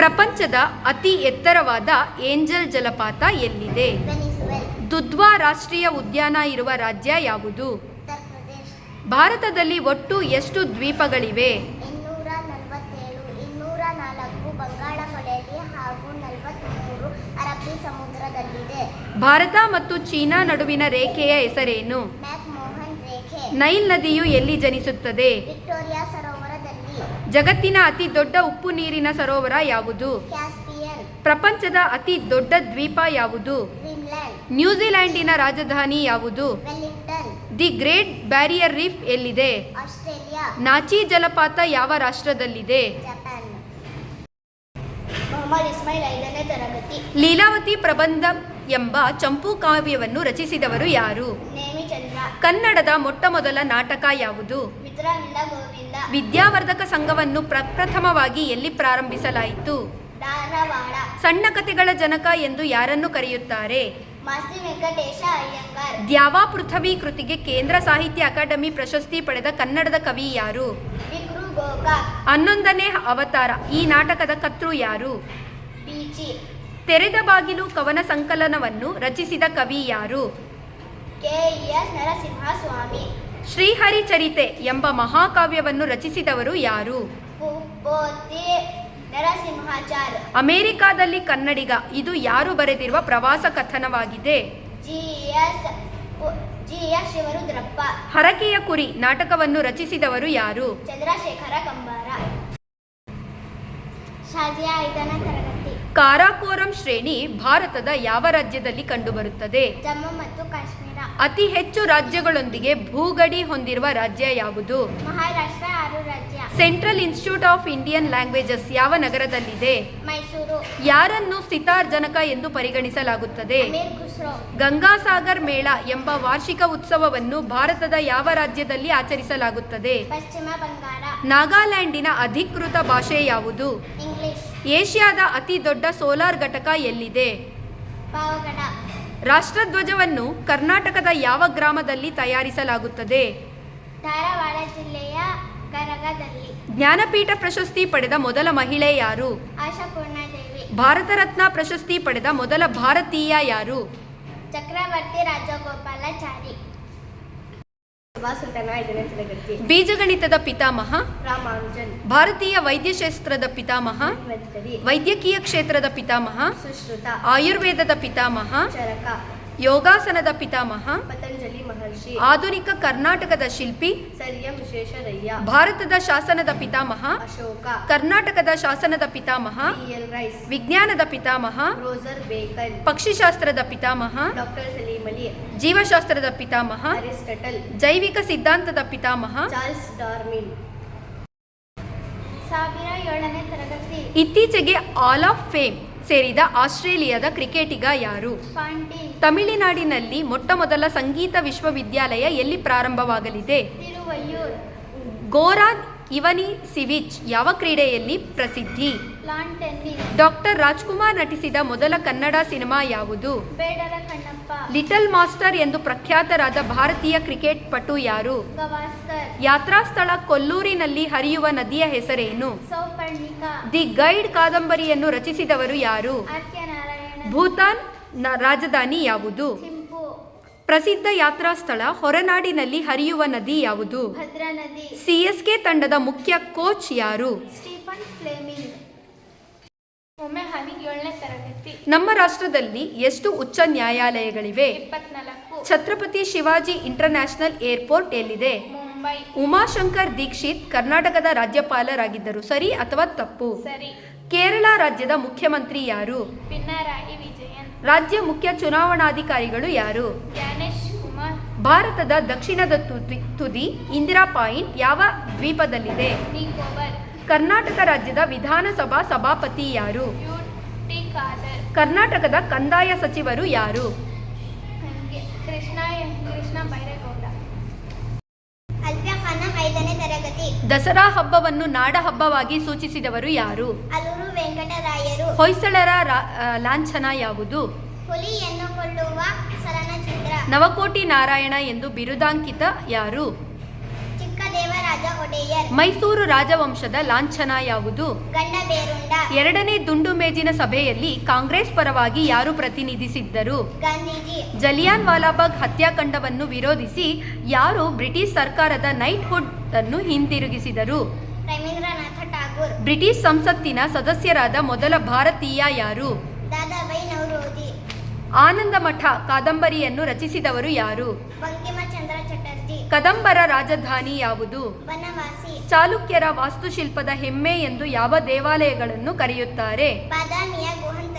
ಪ್ರಪಂಚದ ಅತಿ ಎತ್ತರವಾದ ಏಂಜಲ್ ಜಲಪಾತ ಎಲ್ಲಿದೆ? ದುಧ್ವಾ ರಾಷ್ಟ್ರೀಯ ಉದ್ಯಾನ ಇರುವ ರಾಜ್ಯ ಯಾವುದು? ಭಾರತದಲ್ಲಿ ಒಟ್ಟು ಎಷ್ಟು ದ್ವೀಪಗಳಿವೆ? 247, 204 ಬಂಗಾಳ ಕೊಲ್ಲಿಯಲ್ಲಿ ಹಾಗೂ 43 ಅರಬ್ಬಿ ಸಮುದ್ರದಲ್ಲಿದೆ. ಭಾರತ ಮತ್ತು ಚೀನಾ ನಡುವಿನ ರೇಖೆಯ ಹೆಸರೇನು? ಮ್ಯಾಕ್-ಮೋಹನ್ ರೇಖೆ. ನೈಲ್ ನದಿಯು ಎಲ್ಲಿ ಜನಿಸುತ್ತದೆ? ವಿಕ್ಟೋರಿಯಾ ಸರೋವರದಲ್ಲಿ. ಜಗತ್ತಿನ ಅತಿ ದೊಡ್ಡ ಉಪ್ಪು ನೀರಿನ ಸರೋವರ ಯಾವುದು? ಕ್ಯಾಸ್ಪಿಯನ್. ಪ್ರಪಂಚದ ಅತಿ ದೊಡ್ಡ ದ್ವೀಪ ಯಾವುದು? ಗ್ರೀನ್ಲ್ಯಾಂಡ್. ನ್ಯೂಜಿಲೆಂಡಿನ ರಾಜಧಾನಿ ಯಾವುದು? Wellington. The great barrier reef ಎಲ್ಲಿದೆ? ಆಸ್ಟ್ರೇಲಿಯಾ. ನಾಚಿ ಜಲಪಾತ ಯಾವ ರಾಷ್ಟ್ರದಲ್ಲಿದೆ? ಜಪಾನ್. ಮೊಹಮ್ಮದ್ ಇಸ್ಮಾಯಿಲ್ 5ನೇ ತರಗತಿ. ಲೀಲಾವತಿ ಪ್ರಬಂಧ ಎಂಬ ಚಂಪು ಕಾವ್ಯವನ್ನು ರಚಿಸಿದವರು ಯಾರು? ನೇಮಿಚಂದ್ರ. ಕನ್ನಡದ ಮೊಟ್ಟಮೊದಲ ನಾಟಕ ಯಾವುದು? ಮಿತ್ರನಿಂದ ಗೋವಿಂದ. ವಿದ್ಯಾವರ್ಧಕ ಸಂಘವನ್ನು ಪ್ರಪ್ರಥಮವಾಗಿ ಎಲ್ಲಿ ಪ್ರಾರಂಭಿಸಲಾಯಿತು? ಧಾರವಾಡ. ಸಣ್ಣ ಕಥೆಗಳ ಜನಕ ಎಂದು ಯಾರನ್ನು ಕರೆಯುತ್ತಾರೆ? ಮಾಸ್ತಿ ವೆಂಕಟೇಶ ಅಯ್ಯಂಗಾರ್. ದ್ಯಾವಾ ಪೃಥ್ವಿ ಕೃತಿಗೆ ಕೇಂದ್ರ ಸಾಹಿತ್ಯ ಅಕಾಡೆಮಿ ಪ್ರಶಸ್ತಿ ಪಡೆದ ಕನ್ನಡದ ಕವಿ ಯಾರು? ವಿಕ್ರು ಗೋಕಾಕ್. 11ನೇ ಅವತಾರ ಈ ನಾಟಕದ ಕರ್ತೃ ಯಾರು? ಬೀಚಿ. ತೆರೆದ ಬಾಗಿಲು ಕವನ ಸಂಕಲನವನ್ನು ರಚಿಸಿದ ಕವಿ ಯಾರು? ಕೆ.ಎಸ್. ನರಸಿಂಹಸ್ವಾಮಿ. ಶ್ರೀಹರಿಚರಿತೆ ಎಂಬ ಮಹಾಕಾವ್ಯವನ್ನು ರಚಿಸಿದವರು ಯಾರು? ಪೋತಿ ನರಸಿಂಹಾಚಾರ್. ಅಮೆರಿಕಾದಲ್ಲಿ ಕನ್ನಡಿಗ ಇದು ಯಾರು ಬರೆದಿರುವ ಪ್ರವಾಸ ಕಥನವಾಗಿದೆ? ಜಿ.ಎಸ್. ಶಿವರುದ್ರಪ್ಪ. ಹರಕೆಯ ಕುರಿ ನಾಟಕವನ್ನು ರಚಿಸಿದವರು ಯಾರು? ಚಂದ್ರಶೇಖರ ಕಂಬಾರ. ಶಾಜಿಯಾ 5ನೇ ತರಗತಿ. ಕಾರಾಕೋರಂ ಶ್ರೇಣಿ ಭಾರತದ ಯಾವ ರಾಜ್ಯದಲ್ಲಿ ಕಂಡುಬರುತ್ತದೆ? ಜಮ್ಮು ಮತ್ತು ಕಾಶ್ಮೀರ. ಅತಿ ಹೆಚ್ಚು ರಾಜ್ಯಗಳೊಂದಿಗೆ ಭೂಗಡಿ ಹೊಂದಿರುವ ರಾಜ್ಯ ಯಾವುದು? ಮಹಾರಾಷ್ಟ್ರ 6 ರಾಜ್ಯ. Central institute of Indian languages ಯಾವ ನಗರದಲ್ಲಿದೆ? ಮೈಸೂರು. ಯಾರನ್ನು ಸಿತಾರ್ ಜನಕ ಎಂದು ಪರಿಗಣಿಸಲಾಗುತ್ತದೆ? ಅಮೀರ್ ಖುಸ್ರೋ. ಗಂಗಾಸಾಗರ್ ಮೇಳ ಎಂಬ ವಾರ್ಷಿಕ ಉತ್ಸವವನ್ನು ಭಾರತದ ಯಾವ ರಾಜ್ಯದಲ್ಲಿ ಆಚರಿಸಲಾಗುತ್ತದೆ? ಪಶ್ಚಿಮ ಬಂಗಾಳ. ನಾಗಾಲ್ಯಾಂಡಿನ ಅಧಿಕೃತ ಭಾಷೆ ಯಾವುದು? ಇಂಗ್ಲಿಷ್. ಏಷ್ಯಾದ ಅತಿ ದೊಡ್ಡ ಸೋಲಾರ್ ಘಟಕ ಎಲ್ಲಿದೆ? ಪಾವಗಡ. ರಾಷ್ಟ್ರಧ್ವಜವನ್ನು ಕರ್ನಾಟಕದ ಯಾವ ಗ್ರಾಮದಲ್ಲಿ ತಯಾರಿಸಲಾಗುತ್ತದೆ? ಧಾರವಾಡ ಜಿಲ್ಲೆಯ ಗರಗದಲ್ಲಿ. ಜ್ಞಾನಪೀಠ ಪ್ರಶಸ್ತಿ ಪಡೆದ ಮೊದಲ ಮಹಿಳೆ ಯಾರು? ಆಶಾಪೂರ್ಣದೇವಿ. ಭಾರತ ರತ್ನ ಪ್ರಶಸ್ತಿ ಪಡೆದ ಮೊದಲ ಭಾರತೀಯ ಯಾರು? ಚಕ್ರವರ್ತಿ ರಾಜಗೋಪಾಲಾಚಾರಿ. ಸುಲ್ತಾನ 5ನೇ ತರಗತಿ. ಬೀಜಗಣಿತದ ಪಿತಾಮಹ? ರಾಮಾನುಜನ್. ಭಾರತೀಯ ವೈದ್ಯಶಾಸ್ತ್ರದ ಪಿತಾಮಹ? ವೈದ್ಯಕೀಯ ಕ್ಷೇತ್ರದ ಪಿತಾಮಹ? ಸುಶ್ರುತ. ಆಯುರ್ವೇದದ ಪಿತಾಮಹ? ಚರಕ. ಯೋಗಾಸನದ ಪಿತಾಮಹ? ಪತಂಜಲಿ ಮಹರ್ಷಿ. ಆಧುನಿಕ ಕರ್ನಾಟಕದ ಶಿಲ್ಪಿ? Sir M Visvesvaraya. ಭಾರತದ ಶಾಸನದ ಪಿತಾಮಹ? ಅಶೋಕ. ಕರ್ನಾಟಕದ ಶಾಸನದ ಪಿತಾಮಹ? ಟಿ.ಎಲ್. ರೈಸ್. ವಿಜ್ಞಾನದ ಪಿತಾಮಹ? ರೋಜರ್ ಬೇಕನ್. ಪಕ್ಷಿಶಾಸ್ತ್ರದ ಪಿತಾಮಹ? ಡಾಕ್ಟರ್ ಸಲೀಂ ಅಲಿ. ಜೀವಶಾಸ್ತ್ರದ ಪಿತಾಮಹ? ಅರಿಸ್ಟಟಲ್. ಜೈವಿಕ ಸಿದ್ಧಾಂತದ ಪಿತಾಮಹ? Charles Darwin. 2007ನೇ ತರಗತಿ. ಇತ್ತೀಚೆಗೆ ಆಲ್ ಆಫ್ ಫೇಮ್ ಸೇರಿದ ಆಸ್ಟ್ರೇಲಿಯಾದ ಕ್ರಿಕೆಟಿಗ ಯಾರು? ಪಾಂಟಿನ್. ತಮಿಳುನಾಡಿನಲ್ಲಿ ಮೊಟ್ಟಮೊದಲ ಸಂಗೀತ ವಿಶ್ವವಿದ್ಯಾಲಯ ಎಲ್ಲಿ ಪ್ರಾರಂಭವಾಗಲಿದೆ? ತಿರುವಯ್ಯೂರ್. ಗೋರಾನ್ ಇವನಿಸಿವಿಚ್ ಯಾವ ಕ್ರೀಡೆಯಲ್ಲಿ ಪ್ರಸಿದ್ಧಿ? Lawn tennis. ಡಾಕ್ಟರ್ ರಾಜ್ಕುಮಾರ್ ನಟಿಸಿದ ಮೊದಲ ಕನ್ನಡ ಸಿನಿಮಾ ಯಾವುದು? ಬೇಡರ ಕಣ್ಣಪ್ಪ. ಲಿಟಲ್ ಮಾಸ್ಟರ್ ಎಂದು ಪ್ರಖ್ಯಾತರಾದ ಭಾರತೀಯ ಕ್ರಿಕೆಟ್ ಪಟು ಯಾರು? ಗವಾಸ್ಕರ್. ಯಾತ್ರಾ ಸ್ಥಳ ಕೊಲ್ಲೂರಿನಲ್ಲಿ ಹರಿಯುವ ನದಿಯ ಹೆಸರೇನು? ಸೌಪರ್ಣಿಕಾ. ದಿ ಗೈಡ್ ಕಾದಂಬರಿಯನ್ನು ರಚಿಸಿದವರು ಯಾರು? ಆರ್.ಕೆ. ನಾರಾಯಣ. ಭೂತಾನ್ ರಾಜಧಾನಿ ಯಾವುದು? ಥಿಂಪು. ಪ್ರಸಿದ್ಧ ಯಾತ್ರಾ ಸ್ಥಳ ಹೊರನಾಡಿನಲ್ಲಿ ಹರಿಯುವ ನದಿ ಯಾವುದು? ಭದ್ರಾ ನದಿ. ಸಿಎಸ್ಕೆ ತಂಡದ ಮುಖ್ಯ ಕೋಚ್ ಯಾರು? Stephen Fleming. ಒಮ್ಮೆ 7ನೇ ತರಗತಿ. ನಮ್ಮ ರಾಷ್ಟ್ರದಲ್ಲಿ ಎಷ್ಟು ಉಚ್ಚ ನ್ಯಾಯಾಲಯಗಳಿವೆ? 24. ಛತ್ರಪತಿ ಶಿವಾಜಿ ಇಂಟರ್ನ್ಯಾಷನಲ್ ಏರ್ಪೋರ್ಟ್ ಎಲ್ಲಿದೆ? ಮುಂಬೈ. ಉಮಾಶಂಕರ್ ದೀಕ್ಷಿತ್ ಕರ್ನಾಟಕದ ರಾಜ್ಯಪಾಲರಾಗಿದ್ದರು, ಸರಿ ಅಥವಾ ತಪ್ಪು? ಸರಿ. ಕೇರಳ ರಾಜ್ಯದ ಮುಖ್ಯಮಂತ್ರಿ ಯಾರು? ಪಿನರಾಯಿ ವಿಜಯನ್. ರಾಜ್ಯ ಮುಖ್ಯ ಚುನಾವಣಾಧಿಕಾರಿಗಳು ಯಾರು? ಜ್ಞಾನೇಶ್ ಕುಮಾರ್. ಭಾರತದ ದಕ್ಷಿಣದ ತುದಿ ಇಂದಿರಾ ಪಾಯಿಂಟ್ ಯಾವ ದ್ವೀಪದಲ್ಲಿದೆ? ನಿಕೋಬಾರ್. ಕರ್ನಾಟಕ ರಾಜ್ಯದ ವಿಧಾನಸಭಾ ಸಭಾಪತಿ ಯಾರು? ಯು.ಟಿ. ಖಾದರ್. ಕರ್ನಾಟಕದ ಕಂದಾಯ ಸಚಿವರು ಯಾರು? ಕೃಷ್ಣ ಬೈರೇಗೌಡ. ಅಲ್ಫಿಯಾ ಖಾನ 5ನೇ ತರಗತಿ. ದಸರಾ ಹಬ್ಬವನ್ನು ನಾಡ ಹಬ್ಬವಾಗಿ ಸೂಚಿಸಿದವರು ಯಾರು? ಅಲೂರು ವೆಂಕಟರಾಯರು. ಹೊಯ್ಸಳರ ಲಾಂಛನ ಯಾವುದು? ಹುಲಿಯನ್ನು ಕೊಲ್ಲುವ ಚಲನಚಿತ್ರ. ನವಕೋಟಿ ನಾರಾಯಣ ಎಂದು ಬಿರುದಾಂಕಿತ ಯಾರು? ಚಿಕ್ಕದೇವರಾಜ ಕೃಷ್ಣರಾಜ ಒಡೆಯರ್. ಮೈಸೂರು ರಾಜವಂಶದ ಲಾಂಛನ ಯಾವುದು? ಗಂಡಬೇರುಂಡ. ಎರಡನೇ ದುಂಡು ಮೇಜಿನ ಸಭೆಯಲ್ಲಿ ಕಾಂಗ್ರೆಸ್ ಪರವಾಗಿ ಯಾರು ಪ್ರತಿನಿಧಿಸಿದ್ದರು? ಗಾಂಧೀಜಿ. ಜಲಿಯಾನ್ ವಾಲಾಬಾಗ್ ಹತ್ಯಾಕಾಂಡವನ್ನು ವಿರೋಧಿಸಿ ಯಾರು ಬ್ರಿಟಿಷ್ ಸರ್ಕಾರದ ನೈಟ್ಹುಡ್ ಅನ್ನು ಹಿಂತಿರುಗಿಸಿದರು? ರವೀಂದ್ರನಾಥ ಠಾಗೂರ್. ಬ್ರಿಟಿಷ್ ಸಂಸತ್ತಿನ ಸದಸ್ಯರಾದ ಮೊದಲ ಭಾರತೀಯ ಯಾರು? ದಾದಾಬಾಯಿ ನವರೋಜಿ. ಆನಂದ ಮಠ ಕಾದಂಬರಿಯನ್ನು ರಚಿಸಿದವರು ಯಾರು? ಬಂಕಿಮಚಂದ್ರ ಚಟರ್ಜಿ. ಕದಂಬರ ರಾಜಧಾನಿ ಯಾವುದು? ಬನವಾಸಿ. ಚಾಲುಕ್ಯರ ವಾಸ್ತುಶಿಲ್ಪದ ಹೆಮ್ಮೆ ಎಂದು ಯಾವ ದೇವಾಲಯಗಳನ್ನು ಕರೆಯುತ್ತಾರೆ? ಬಾದಾಮಿಯ ಗುಹನ್